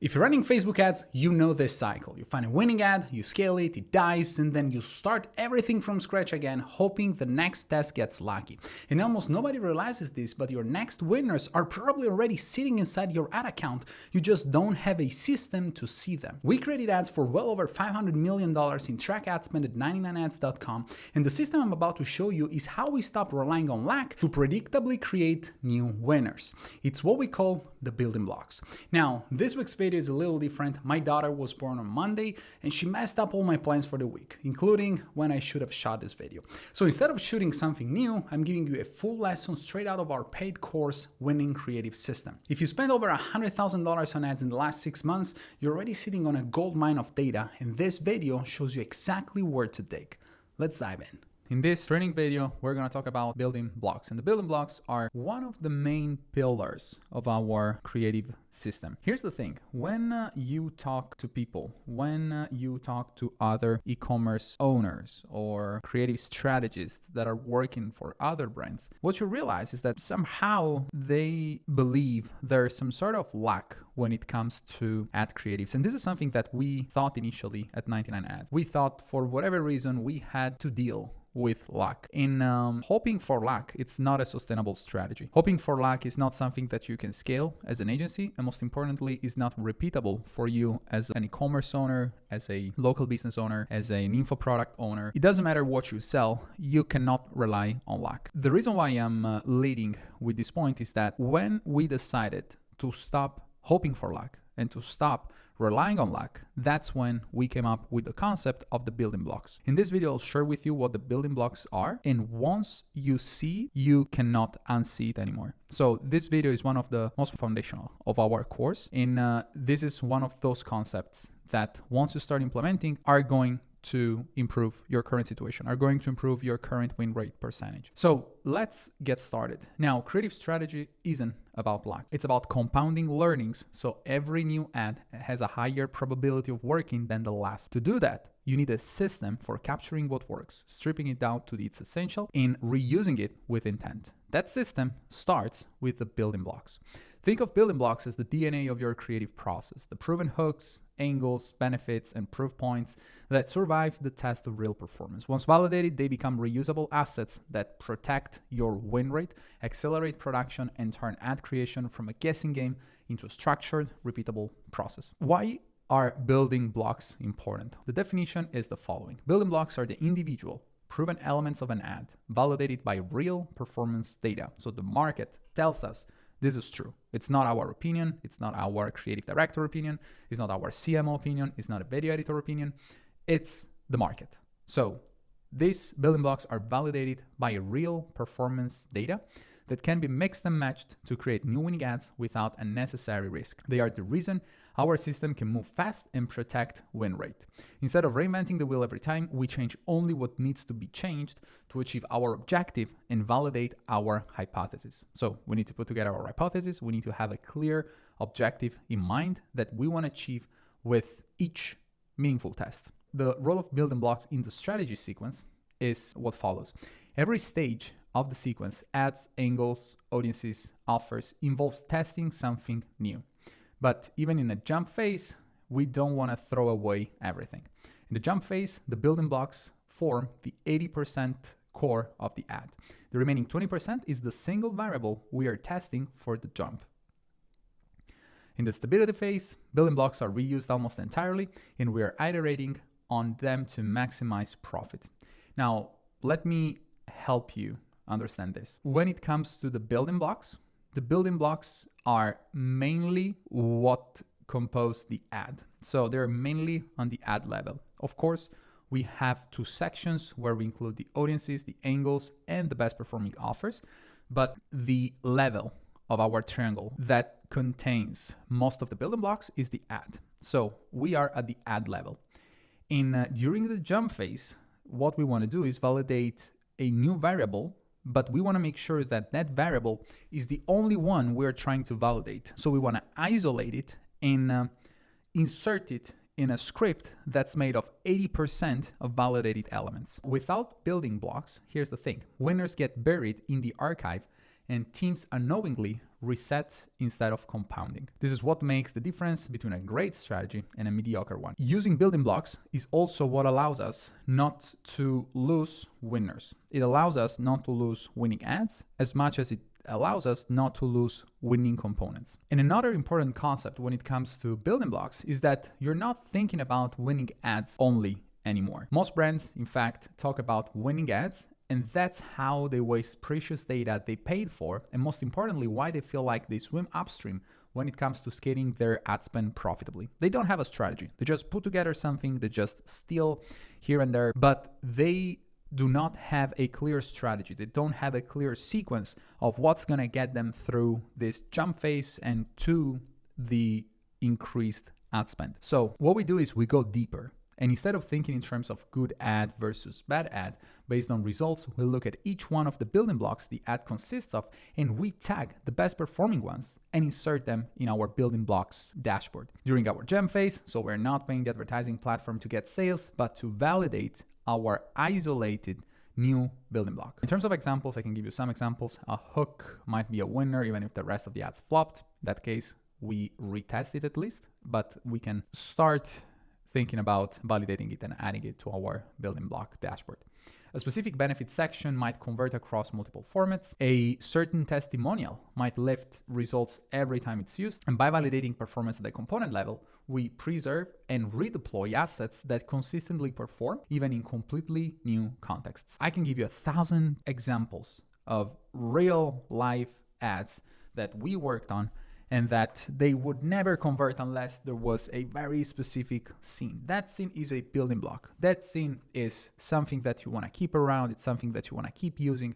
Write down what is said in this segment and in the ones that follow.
If you're running Facebook ads, you know this cycle. You find a winning ad, you scale it, it dies, and then you start everything from scratch again, hoping the next test gets lucky. And almost nobody realizes this, but your next winners are probably already sitting inside your ad account. You just don't have a system to see them. We created ads for well over $500 million in track ad spend at 99ads.com, and the system I'm about to show you is how we stop relying on luck to predictably create new winners. It's what we call the building blocks. Now, this week's video is a little different. My daughter was born on Monday and she messed up all my plans for the week, including when I should have shot this video. So instead of shooting something new, I'm giving you a full lesson straight out of our paid course, Winning Creative System. If you spent over $100,000 on ads in the last 6 months, you're already sitting on a gold mine of data, and this video shows you exactly where to dig. Let's dive in. In this training video, we're going to talk about building blocks, and the building blocks are one of the main pillars of our creative system. Here's the thing, when you talk to people, when you talk to other e-commerce owners or creative strategists that are working for other brands, what you realize is that somehow they believe there's some sort of luck when it comes to ad creatives. And this is something that we thought initially at 99ads. We thought for whatever reason we had to deal with luck. In hoping for luck, it's not a sustainable strategy. Hoping for luck is not something that you can scale as an agency, and most importantly, is not repeatable for you as an e-commerce owner, as a local business owner, as an info product owner. It doesn't matter what you sell, you cannot rely on luck. The reason why I'm leading with this point is that when we decided to stop hoping for luck and to stop relying on luck, that's when we came up with the concept of the building blocks. In this video, I'll share with you what the building blocks are, and once you see, you cannot unsee it anymore. So this video is one of the most foundational of our course, and this is one of those concepts that once you start implementing are going to improve your current situation, are going to improve your current win rate percentage. So let's get started. Now, creative strategy isn't about luck. It's about compounding learnings, so every new ad has a higher probability of working than the last. To do that, you need a system for capturing what works, stripping it down to its essential, and reusing it with intent. That system starts with the building blocks. Think of building blocks as the DNA of your creative process, the proven hooks, angles, benefits, and proof points that survive the test of real performance. Once validated, they become reusable assets that protect your win rate, accelerate production, and turn ad creation from a guessing game into a structured, repeatable process. Why are building blocks important? The definition is the following. Building blocks are the individual, proven elements of an ad, validated by real performance data. So the market tells us this is true. It's not our opinion. It's not our creative director opinion. It's not our CMO opinion. It's not a video editor opinion. It's the market. So these building blocks are validated by real performance data that can be mixed and matched to create new winning ads without unnecessary risk. They are the reason our system can move fast and protect win rate. Instead of reinventing the wheel every time, we change only what needs to be changed to achieve our objective and validate our hypothesis. So we need to put together our hypothesis. We need to have a clear objective in mind that we want to achieve with each meaningful test. The role of building blocks in the strategy sequence is what follows. Every stage of the sequence, ads, angles, audiences, offers, involves testing something new. But even in a jump phase, we don't want to throw away everything. In the jump phase, the building blocks form the 80% core of the ad. The remaining 20% is the single variable we are testing for the jump. In the stability phase, building blocks are reused almost entirely, and we are iterating on them to maximize profit. Now, let me help you understand this. When it comes to the building blocks are mainly what compose the ad. So they're mainly on the ad level. Of course, we have two sections where we include the audiences, the angles, and the best performing offers. But the level of our triangle that contains most of the building blocks is the ad. So we are at the ad level. During the jump phase, what we want to do is validate a new variable, but we want to make sure that that variable is the only one we're trying to validate. So we want to isolate it and insert it in a script that's made of 80% of validated elements. Without building blocks, here's the thing. Winners get buried in the archive and teams unknowingly reset instead of compounding. This is what makes the difference between a great strategy and a mediocre one. Using building blocks is also what allows us not to lose winners. It allows us not to lose winning ads as much as it allows us not to lose winning components. And another important concept when it comes to building blocks is that you're not thinking about winning ads only anymore. Most brands, in fact, talk about winning ads, and that's how they waste precious data they paid for, and most importantly, why they feel like they swim upstream when it comes to scaling their ad spend profitably. They don't have a strategy. They just put together something, they just steal here and there, but they do not have a clear strategy. They don't have a clear sequence of what's gonna get them through this jump phase and to the increased ad spend. So what we do is we go deeper. And instead of thinking in terms of good ad versus bad ad, based on results, we'll look at each one of the building blocks the ad consists of, and we tag the best performing ones and insert them in our building blocks dashboard. During our gem phase, so we're not paying the advertising platform to get sales, but to validate our isolated new building block. In terms of examples, I can give you some examples. A hook might be a winner even if the rest of the ads flopped. In that case, we retest it at least, but we can start thinking about validating it and adding it to our building block dashboard. A specific benefit section might convert across multiple formats. A certain testimonial might lift results every time it's used. And by validating performance at the component level, we preserve and redeploy assets that consistently perform, even in completely new contexts. I can give you 1,000 examples of real life ads that we worked on and that they would never convert unless there was a very specific scene. That scene is a building block. That scene is something that you want to keep around. It's something that you want to keep using.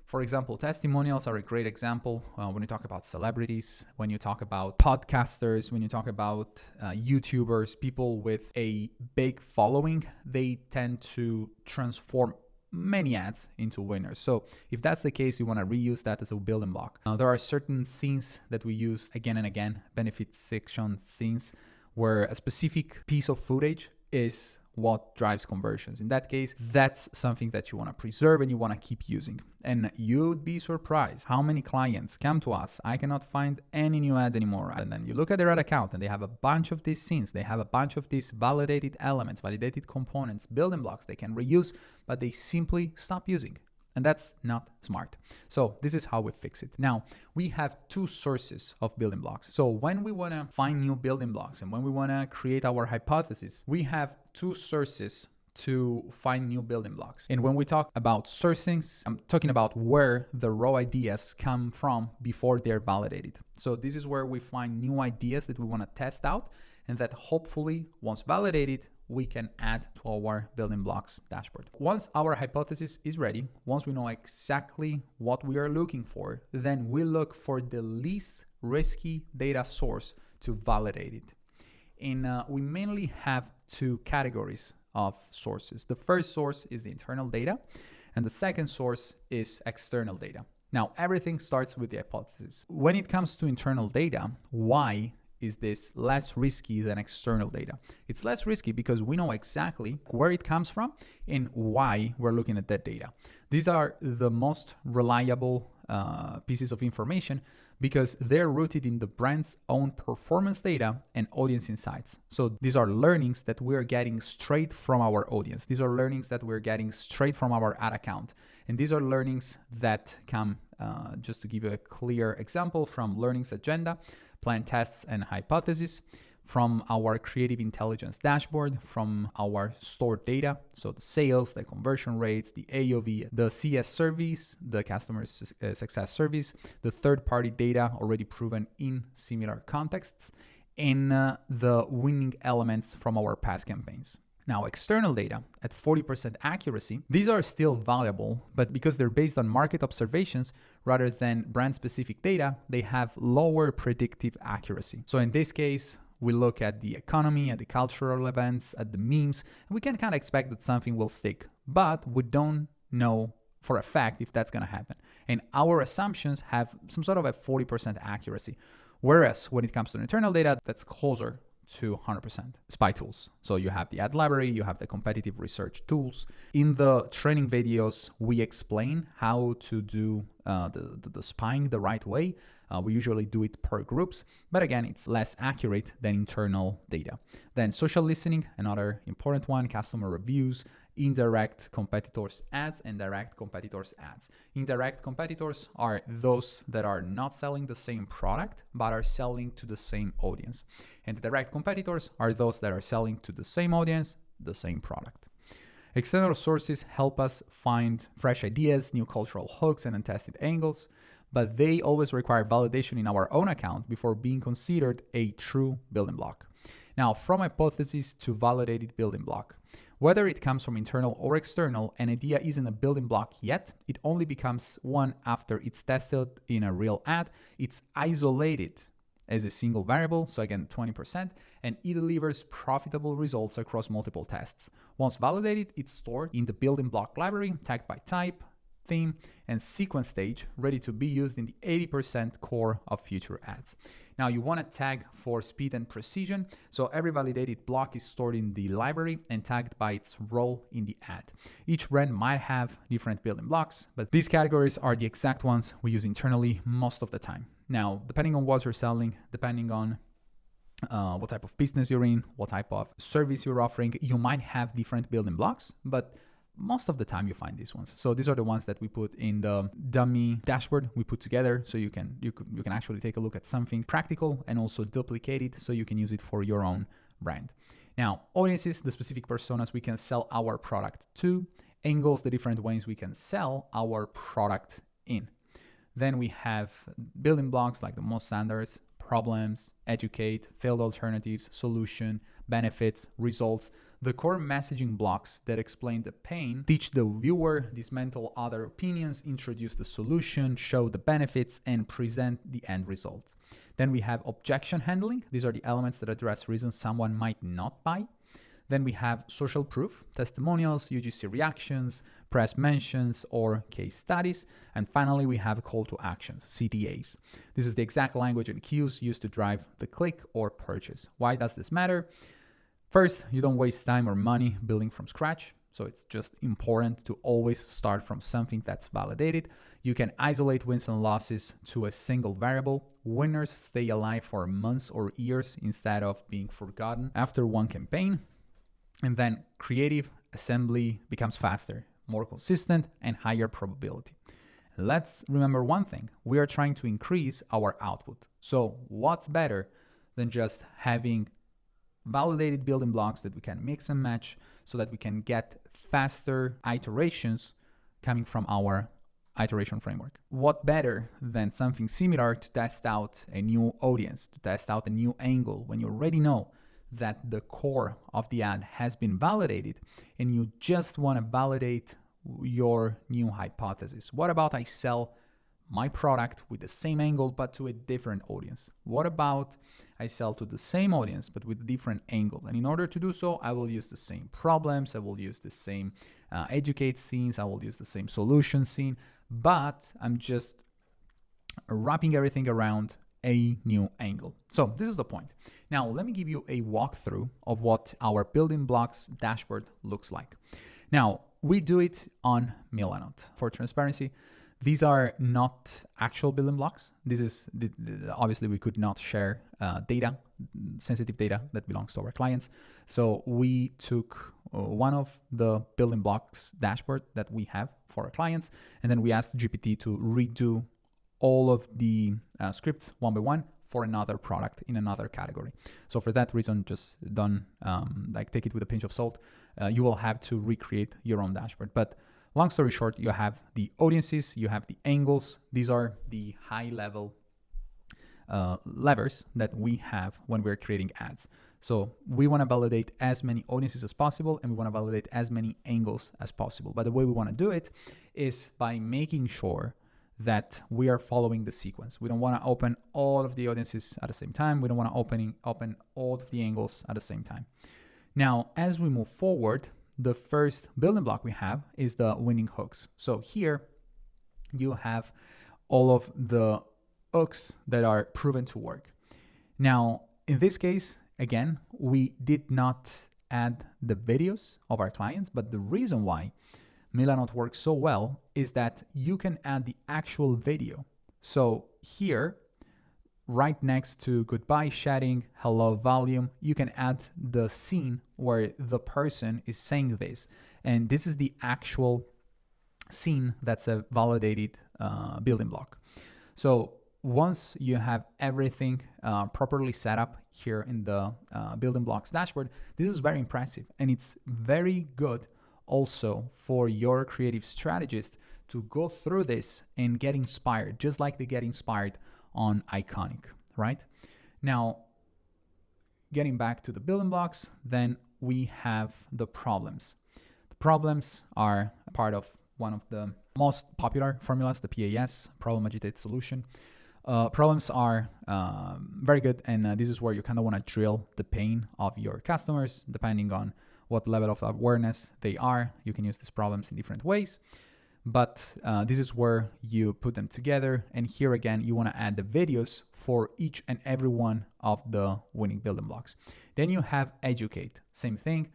For example, testimonials are a great example when you talk about celebrities, when you talk about podcasters, when you talk about YouTubers, people with a big following. They tend to transform many ads into winners. So if that's the case, you want to reuse that as a building block. There are certain scenes that we use again and again, benefit section scenes, where a specific piece of footage is what drives conversions. In that case, that's something that you want to preserve and you want to keep using. And you'd be surprised how many clients come to us. I cannot find any new ad anymore. And then you look at their ad account and they have a bunch of these scenes. They have a bunch of these validated elements, validated components, building blocks they can reuse, but they simply stop using. And that's not smart. So this is how we fix it. Now, we have two sources of building blocks. So when we want to find new building blocks and when we want to create our hypothesis, we have two sources to find new building blocks. And when we talk about sourcings, I'm talking about where the raw ideas come from before they're validated. So this is where we find new ideas that we want to test out and that hopefully once validated, we can add to our building blocks dashboard. Once our hypothesis is ready, once we know exactly what we are looking for, then we look for the least risky data source to validate it. And we mainly have two categories of sources. The first source is the internal data, and the second source is external data. Now, everything starts with the hypothesis. When it comes to internal data, why is this less risky than external data? It's less risky because we know exactly where it comes from and why we're looking at that data. These are the most reliable pieces of information because they're rooted in the brand's own performance data and audience insights. So these are learnings that we're getting straight from our audience. These are learnings that we're getting straight from our ad account. And these are learnings that come, just to give you a clear example, from Learnings Agenda, Plan Tests and Hypothesis, from our Creative Intelligence dashboard, from our stored data, so the sales, the conversion rates, the AOV, the CS surveys, the customer success surveys, the third-party data already proven in similar contexts, and the winning elements from our past campaigns. Now, external data at 40% accuracy, these are still valuable, but because they're based on market observations rather than brand-specific data, they have lower predictive accuracy. So in this case, we look at the economy, at the cultural events, at the memes, and we can kind of expect that something will stick, but we don't know for a fact if that's going to happen. And our assumptions have some sort of a 40% accuracy. Whereas when it comes to internal data, that's closer to 100% spy tools. So you have the ad library, you have the competitive research tools. In the training videos, we explain how to do the spying the right way. We usually do it per groups, but again, it's less accurate than internal data. Then social listening, another important one, customer reviews, indirect competitors ads and direct competitors ads. Indirect competitors are those that are not selling the same product, but are selling to the same audience. And the direct competitors are those that are selling to the same audience, the same product. External sources help us find fresh ideas, new cultural hooks, and untested angles, but they always require validation in our own account before being considered a true building block. Now, from hypothesis to validated building block. Whether it comes from internal or external, an idea isn't a building block yet. It only becomes one after it's tested in a real ad. It's isolated as a single variable, so again 20%, and it delivers profitable results across multiple tests. Once validated, it's stored in the building block library, tagged by type, theme, and sequence stage, ready to be used in the 80% core of future ads. Now you want to tag for speed and precision, so every validated block is stored in the library and tagged by its role in the ad. Each brand might have different building blocks, but these categories are the exact ones we use internally most of the time. Now, depending on what you're selling, depending on what type of business you're in, what type of service you're offering, you might have different building blocks, but most of the time you find these ones. So these are the ones that we put in the dummy dashboard we put together, so you can actually take a look at something practical and also duplicate it so you can use it for your own brand. Now, audiences, the specific personas we can sell our product to, angles, the different ways we can sell our product in. Then we have building blocks like the most standards, problems, educate, failed alternatives, solution, benefits, results, the core messaging blocks that explain the pain, teach the viewer, dismantle other opinions, introduce the solution, show the benefits, and present the end result. Then we have objection handling. These are the elements that address reasons someone might not buy. Then we have social proof, testimonials, UGC reactions, press mentions, or case studies. And finally, we have call to actions, CTAs. This is the exact language and cues used to drive the click or purchase. Why does this matter? First, you don't waste time or money building from scratch. So it's just important to always start from something that's validated. You can isolate wins and losses to a single variable. Winners stay alive for months or years instead of being forgotten after one campaign. And then creative assembly becomes faster, more consistent, and higher probability. Let's remember one thing. We are trying to increase our output. So what's better than just having validated building blocks that we can mix and match so that we can get faster iterations coming from our iteration framework? What better than something similar to test out a new audience, to test out a new angle when you already know that the core of the ad has been validated and you just want to validate your new hypothesis? What about I sell my product with the same angle but to a different audience? What about I sell to the same audience but with a different angle? And in order to do so, I will use the same problems, I will use the same educate scenes, I will use the same solution scene, but I'm just wrapping everything around a new angle. So this is the point. Now, let me give you a walkthrough of what our building blocks dashboard looks like. Now, we do it on Milanote. For transparency, these are not actual building blocks. This is, obviously we could not share data, sensitive data that belongs to our clients. So we took one of the building blocks dashboard that we have for our clients, and then we asked GPT to redo all of the scripts one by one for another product in another category. So for that reason, just don't take it with a pinch of salt. You will have to recreate your own dashboard. But long story short, you have the audiences, you have the angles. These are the high level levers that we have when we're creating ads. So we want to validate as many audiences as possible, and we want to validate as many angles as possible. But the way we want to do it is by making sure that we are following the sequence. We don't want to open all of the audiences at the same time. We don't want to open all of the angles at the same time. Now, as we move forward, the first building block we have is the winning hooks. So here you have all of the hooks that are proven to work. Now, in this case, Again, we did not add the videos of our clients, but the reason why Milanote works so well is that you can add the actual video. So here, right next to goodbye chatting, hello volume, you can add the scene where the person is saying this. And this is the actual scene that's a validated building block. So once you have everything properly set up here in the building blocks dashboard, this is very impressive. And it's very good also for your creative strategist to go through this and get inspired, just like they get inspired on Iconic, right? Now, getting back to the building blocks, then we have the problems. The problems are part of one of the most popular formulas, the PAS, problem agitated solution. Problems are very good, and this is where you kind of want to drill the pain of your customers, depending on what level of awareness they are. You can use these problems in different ways, but this is where you put them together. And here again, you want to add the videos for each and every one of the winning building blocks. Then you have educate, same thing.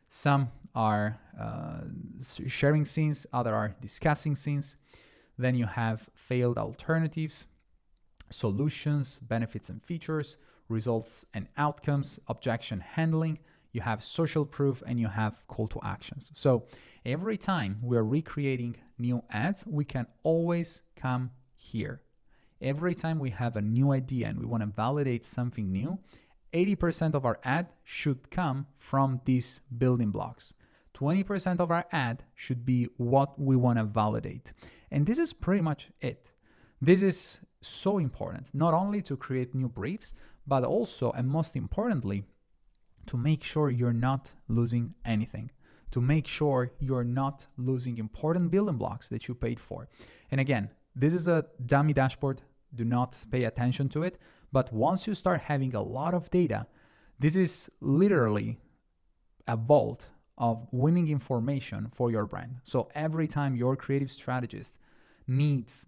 Some are sharing scenes, other are discussing scenes. Then you have failed alternatives, solutions, benefits and features, results and outcomes, objection handling. You have social proof, and you have call to actions. So every time we're recreating new ads, we can always come here. Every time we have a new idea and we want to validate something new, 80% of our ad should come from these building blocks. 20% of our ad should be what we want to validate. And this is pretty much it. This is so important, not only to create new briefs, but also, and most importantly, to make sure you're not losing anything, to make sure you're not losing important building blocks that you paid for. And again, this is a dummy dashboard. Do not pay attention to it. But once you start having a lot of data, this is literally a vault of winning information for your brand. So every time your creative strategist needs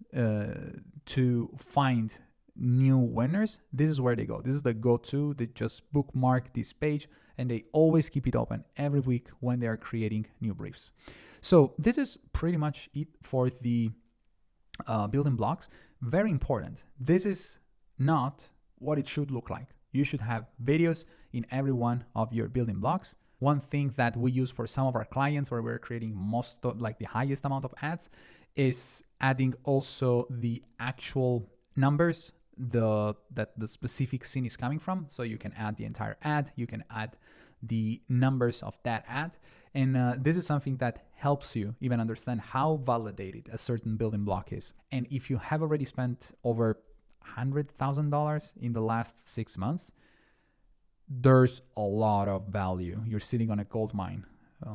to find new winners, this is where they go. This is the go-to. They just bookmark this page and they always keep it open every week when they are creating new briefs. So this is pretty much it for the building blocks. Very important. This is not what it should look like. You should have videos in every one of your building blocks. One thing that we use for some of our clients where we're creating the highest amount of ads is adding also the actual numbers that the specific scene is coming from. So you can add the entire ad, you can add the numbers of that ad. And this is something that helps you even understand how validated a certain building block is. And if you have already spent over $100,000 in the last 6 months, there's a lot of value. You're sitting on a gold mine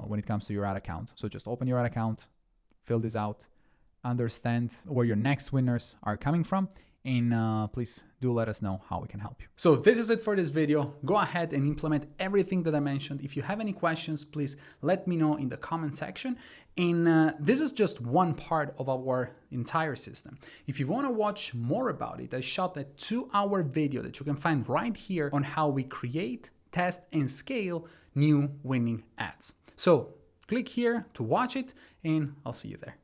when it comes to your ad account. So just open your ad account, fill this out, understand where your next winners are coming from, and please do let us know how we can help you. So this is it for this video. Go ahead and implement everything that I mentioned. If you have any questions, please let me know in the comment section. And this is just one part of our entire system. If you want to watch more about it, I shot a 2-hour video that you can find right here on how we create, test, and scale new winning ads. So click here to watch it, and I'll see you there.